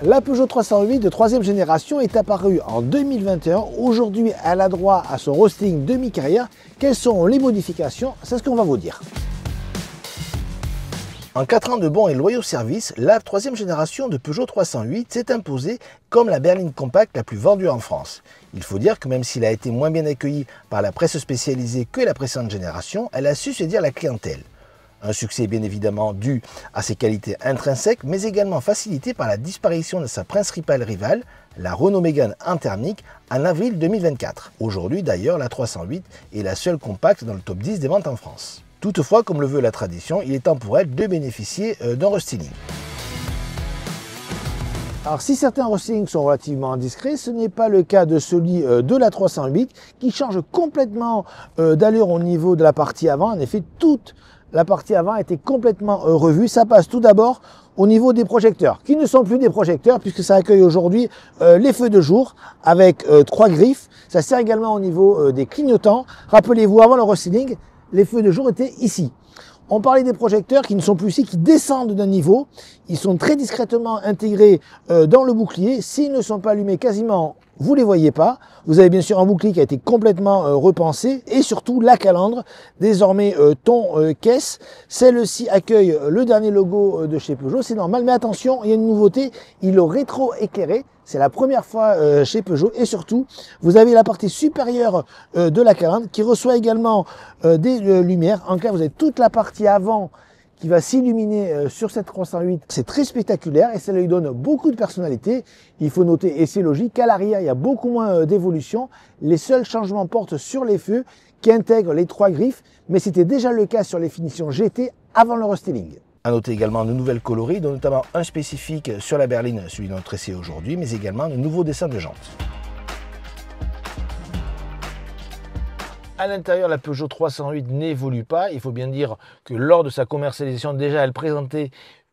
La Peugeot 308 de 3e génération est apparue en 2021. Aujourd'hui, elle a droit à son roasting demi-carrière. Quelles sont les modifications? C'est ce qu'on va vous dire. En 4 ans de bons et loyaux services, la 3e génération de Peugeot 308 s'est imposée comme la berline compacte la plus vendue en France. Il faut dire que même s'il a été moins bien accueilli par la presse spécialisée que la précédente génération, elle a su séduire la clientèle. Un succès bien évidemment dû à ses qualités intrinsèques, mais également facilité par la disparition de sa principale rivale, la Renault Mégane en thermique, en avril 2024. Aujourd'hui d'ailleurs, la 308 est la seule compacte dans le top 10 des ventes en France. Toutefois, comme le veut la tradition, il est temps pour elle de bénéficier d'un restyling. Alors si certains restylings sont relativement discrets, ce n'est pas le cas de celui de la 308 qui change complètement d'allure au niveau de la partie avant. En effet, toute la partie avant a été complètement revue. Ça passe tout d'abord au niveau des projecteurs, qui ne sont plus des projecteurs puisque ça accueille aujourd'hui les feux de jour avec 3 griffes. Ça sert également au niveau des clignotants. Rappelez-vous, avant le restyling, les feux de jour étaient ici. On parlait des projecteurs qui ne sont plus ici, qui descendent d'un niveau. Ils sont très discrètement intégrés dans le bouclier. S'ils ne sont pas allumés quasiment, vous ne les voyez pas. Vous avez bien sûr un bouclier qui a été complètement repensé et surtout la calandre, désormais ton caisse. Celle-ci accueille le dernier logo de chez Peugeot, c'est normal. Mais attention, il y a une nouveauté, il est rétro-éclairé. C'est la première fois chez Peugeot et surtout, vous avez la partie supérieure de la calandre qui reçoit également des lumières. En clair, vous avez toute la partie avant qui va s'illuminer sur cette 308. C'est très spectaculaire et ça lui donne beaucoup de personnalité. Il faut noter, et c'est logique, qu'à l'arrière, il y a beaucoup moins d'évolution. Les seuls changements portent sur les feux qui intègrent les 3 griffes, mais c'était déjà le cas sur les finitions GT avant le restyling. À noter également de nouvelles coloris, dont notamment un spécifique sur la berline, celui de notre essai aujourd'hui, mais également de nouveaux dessins de jantes. À l'intérieur, la Peugeot 308 n'évolue pas. Il faut bien dire que lors de sa commercialisation, déjà, elle présentait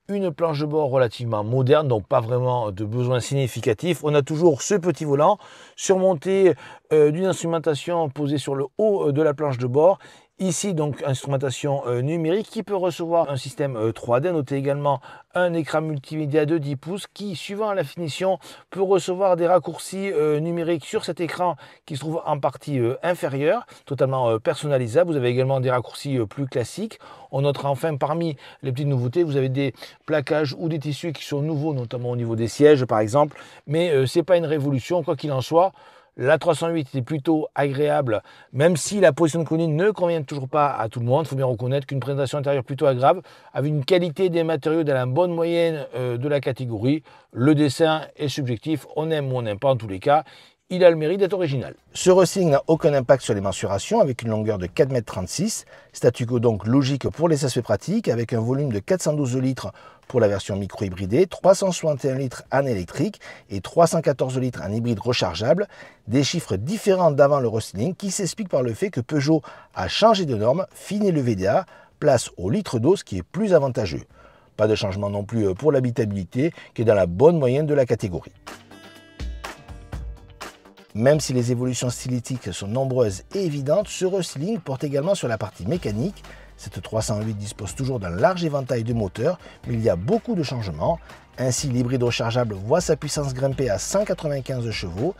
une planche de bord relativement moderne, donc pas vraiment de besoin significatif. On a toujours ce petit volant surmonté d'une instrumentation posée sur le haut de la planche de bord. Ici, donc, instrumentation numérique qui peut recevoir un système 3D. Notez également un écran multimédia de 10 pouces qui, suivant la finition, peut recevoir des raccourcis numériques sur cet écran qui se trouve en partie inférieure, totalement personnalisable. Vous avez également des raccourcis plus classiques. On notera enfin parmi les petites nouveautés, vous avez des plaquages ou des tissus qui sont nouveaux, notamment au niveau des sièges par exemple. Mais ce n'est pas une révolution, quoi qu'il en soit. La 308 est plutôt agréable, même si la position de colline ne convient toujours pas à tout le monde. Il faut bien reconnaître qu'une présentation intérieure plutôt agréable, avec une qualité des matériaux dans la bonne moyenne de la catégorie. Le dessin est subjectif, on aime ou on n'aime pas en tous les cas. Il a le mérite d'être original. Ce restyling n'a aucun impact sur les mensurations avec une longueur de 4,36 m. Statu quo donc logique pour les aspects pratiques avec un volume de 412 litres pour la version micro-hybridée, 361 litres en électrique et 314 litres en hybride rechargeable. Des chiffres différents d'avant le restyling qui s'expliquent par le fait que Peugeot a changé de norme, fini le VDA, place au litre d'eau, ce qui est plus avantageux. Pas de changement non plus pour l'habitabilité qui est dans la bonne moyenne de la catégorie. Même si les évolutions stylistiques sont nombreuses et évidentes, ce restyling porte également sur la partie mécanique. Cette 308 dispose toujours d'un large éventail de moteurs, mais il y a beaucoup de changements. Ainsi, l'hybride rechargeable voit sa puissance grimper à 195 chevaux,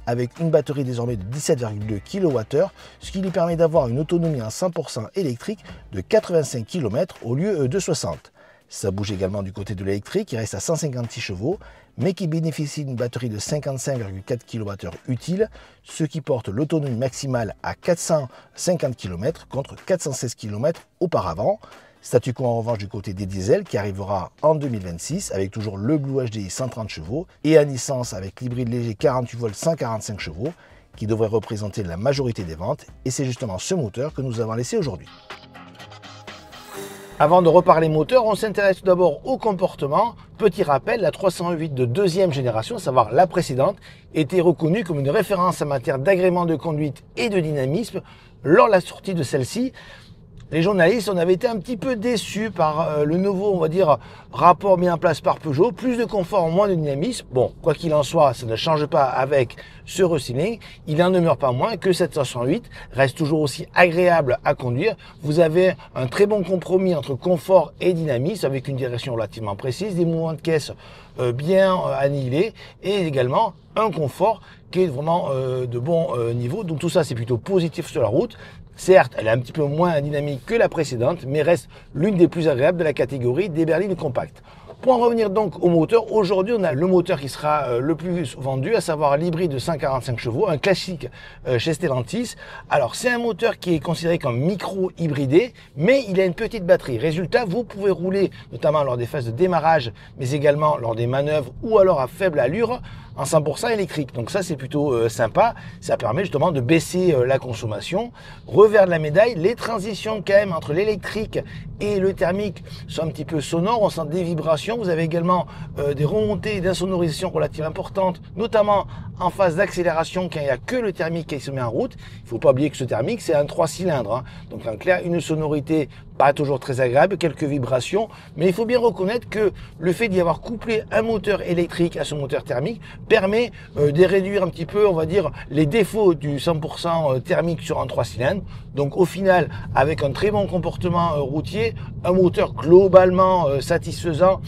avec une batterie désormais de 17,2 kWh, ce qui lui permet d'avoir une autonomie en 100% électrique de 85 km au lieu de 60. Ça bouge également du côté de l'électrique, qui reste à 156 chevaux, mais qui bénéficie d'une batterie de 55,4 kWh utile, ce qui porte l'autonomie maximale à 450 km contre 416 km auparavant. Statu quo en revanche du côté des diesels qui arrivera en 2026 avec toujours le Blue HDI 130 chevaux et à licence avec l'hybride léger 48 volts 145 chevaux qui devrait représenter la majorité des ventes et c'est justement ce moteur que nous avons laissé aujourd'hui. Avant de reparler moteur, on s'intéresse tout d'abord au comportement. Petit rappel, la 308 de 2e génération, à savoir la précédente, était reconnue comme une référence en matière d'agrément de conduite et de dynamisme. Lors de la sortie de celle-ci, Les journalistes, on avait été un petit peu déçus par le nouveau, on va dire, rapport mis en place par Peugeot. Plus de confort, moins de dynamisme. Bon, quoi qu'il en soit, ça ne change pas avec ce restyling. Il n'en demeure pas moins que cette 508 reste toujours aussi agréable à conduire. Vous avez un très bon compromis entre confort et dynamisme avec une direction relativement précise, des mouvements de caisse bien annihilés et également un confort qui est vraiment de bon niveau. Donc tout ça, c'est plutôt positif sur la route. Certes, elle est un petit peu moins dynamique que la précédente, mais reste l'une des plus agréables de la catégorie des berlines compactes. Pour en revenir donc au moteur, aujourd'hui on a le moteur qui sera le plus vendu, à savoir l'hybride de 145 chevaux, un classique chez Stellantis. Alors c'est un moteur qui est considéré comme micro-hybridé, mais il a une petite batterie. Résultat, vous pouvez rouler notamment lors des phases de démarrage, mais également lors des manœuvres ou alors à faible allure, en 100% électrique. Donc ça c'est plutôt sympa, ça permet justement de baisser la consommation. Revers de la médaille, les transitions quand même entre l'électrique et le thermique sont un petit peu sonores, on sent des vibrations. Vous avez également des remontées d'insonorisation relatives importantes, notamment en phase d'accélération quand il n'y a que le thermique qui se met en route. Il ne faut pas oublier que ce thermique c'est un 3 cylindres, hein. Donc en clair une sonorité pas toujours très agréable, quelques vibrations, mais il faut bien reconnaître que le fait d'y avoir couplé un moteur électrique à ce moteur thermique permet de réduire un petit peu, on va dire, les défauts du 100% thermique sur un 3 cylindres. Donc au final, avec un très bon comportement routier, un moteur globalement satisfaisant,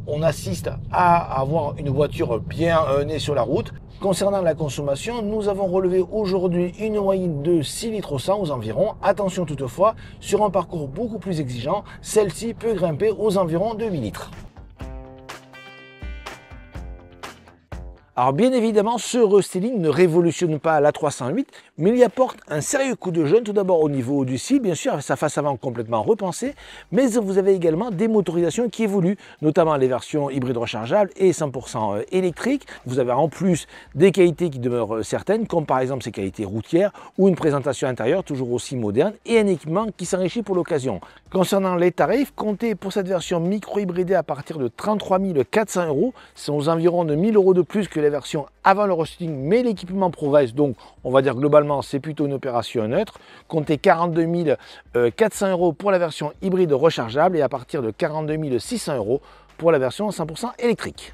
on assiste à avoir une voiture bien née sur la route. Concernant la consommation, nous avons relevé aujourd'hui une moyenne de 6 litres au 100 aux environs. Attention toutefois, sur un parcours beaucoup plus exigeant, celle-ci peut grimper aux environs de 8 litres. Alors bien évidemment, ce restyling ne révolutionne pas la 308, mais il y apporte un sérieux coup de jeune, tout d'abord au niveau du style, bien sûr, avec sa face avant complètement repensée, mais vous avez également des motorisations qui évoluent, notamment les versions hybrides rechargeables et 100% électriques. Vous avez en plus des qualités qui demeurent certaines, comme par exemple ces qualités routières, ou une présentation intérieure toujours aussi moderne, et un équipement qui s'enrichit pour l'occasion. Concernant les tarifs, comptez pour cette version micro-hybridée à partir de 33 400 €, c'est aux environs de 1 000 € de plus que la version avant le restyling, mais l'équipement progresse, donc on va dire globalement c'est plutôt une opération neutre. Comptez 42 400 € pour la version hybride rechargeable et à partir de 42 600 € pour la version 100% électrique.